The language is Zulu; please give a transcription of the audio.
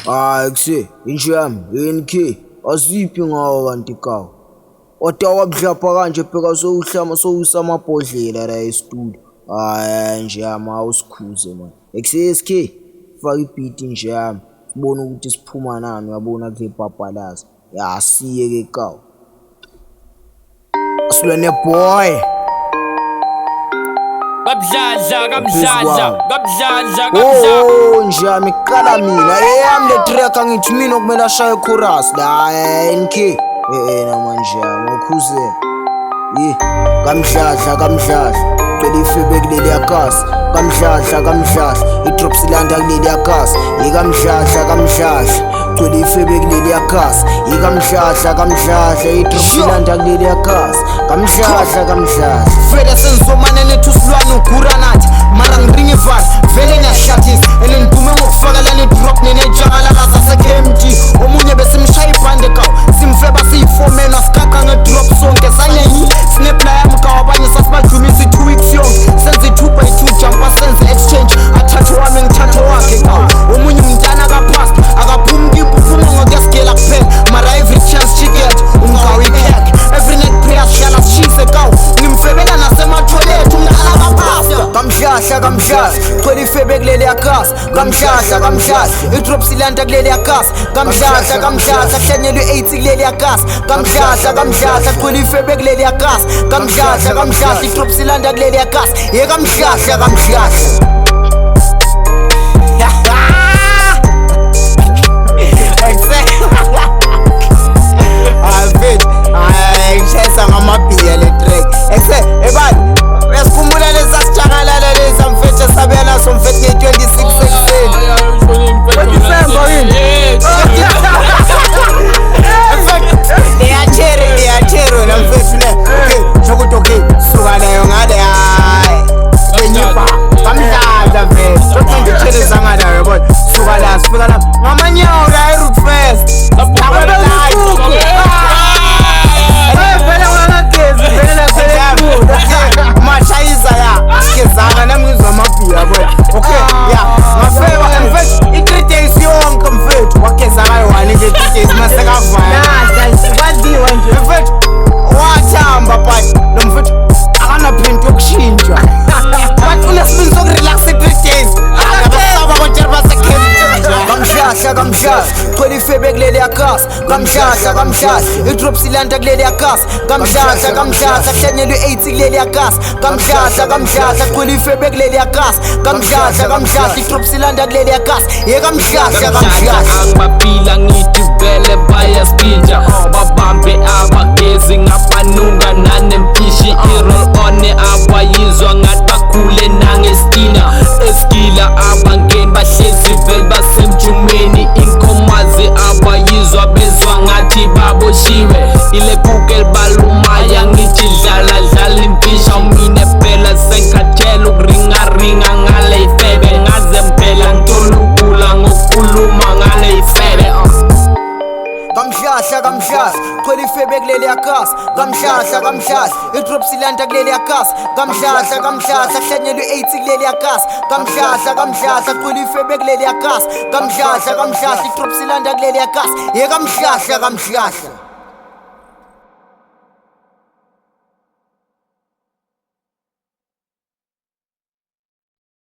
Kuse injami NK asiphi ngawo kanti kawo oda wabhlapha kanje phela sowuhlama sowusamabhodlela la e-studio. Njami awusikhuze man XSK faka ibeat njami sibone ukuthi siphuma nani uyabona kule bhabhalaza siye ke kawo asilwe ne boy Kabdladla njami qala mina eyami le track angithi mina okumele ashaye chorus la NK namanje ngokhuze kamdladla cela ifebe kuleli yakasi kamdladla idrops ilanda kuleli yakasi kamdladla cela ifebe kuleli yakasi kamdladla idrops ilanda kuleli yakasi kamdladla Fede senzomane nethu silwana ugura nathi mara ngiringa ivali vele ngiyahlatisa and ngidume ngokufakela ne-drop nenetshakalala zase-KMG omunye besimshaya ibhande kawo simfeba siyifomeni wasikaqa nge-drop sonke sanyenyi sineplaya mkawo abanye sasibajumisa i-2 weeks yonke senze i-2 by 2 jumpa senze exchange athathe wami ngithathe wakhe kawo omunye umntana kaphasta akaphumi kipho uphuma ngokuyasigela kuphela mara every chance chicket umkawo ikhekhe every night prayer sihlala sishise kawo ngimfebela nasematoilet umntana kaphasta kamdladla cela ifebe kuleli yakasi kamdladla idrops ilanda kuleli yakasi kamdladla kuhlanyelwe i-8 kuleli yakasi kamdladla cela ifebe kuleli yakasi kamdladla idrops ilanda kuleli yakasi kamdladla ngishayisa ngamabhiya le track ebani uyasikhumbula lesa sitshakalala lesa mfethu sabela somfethu nge-26 ekuseni December yini liyachere wena mfethu le okay shokuthi okay suka nayo ngale hayi benyipa kamdladla mfethu sokuthi ngitsheleza ngala yabona suka la sifika la ngamanyawo la e-root fest mashayisa ya sikezanga nami ngizwa amabhiya yabona okay ya ngafeba mfethu i-3 days yonke mfethu wagezakayo wani nje 3 days masekavaya mfethu wathamba but lo mfethu akanaphint yokushintsha but unesibindi sokurelaxa i-3 days akabasaba kotshela kamdladla cela ifebe kuleli yakasi kamdladla idrops ilanda kuleli yakasi kamdladla kuhlanyelwe i-8 kuleli yakasi kamdladla cela ifebe kuleli yakasi kamdladla idrops ilanda kuleli yakasi kamdladla angibaphila ngithi vele bayaspinja babambe abagezi ngabanunga nanempishi i-roll on abayizwa ngathi bakhule nangestina eskila abangeni bahlezi vele basemjumeni inkomazi abayizwa bezwa ngathi baboshiwe ile kuke libalumaya ngithi dlala impisha mine phela senkatshela ukuringaringa ngale ifebe ngaze mphela ngitolukula ngokukhuluma ngale ifebe kamdladla cela ifebe kuleli yakasi kamdladla idrops ilanda kuleli yakasi kamdladla kuhlanyelwe i-8 kuleli yakasi kamdladla cela ifebe kuleli yakasi kamdladla idrops ilanda kuleli yakasi kamdladla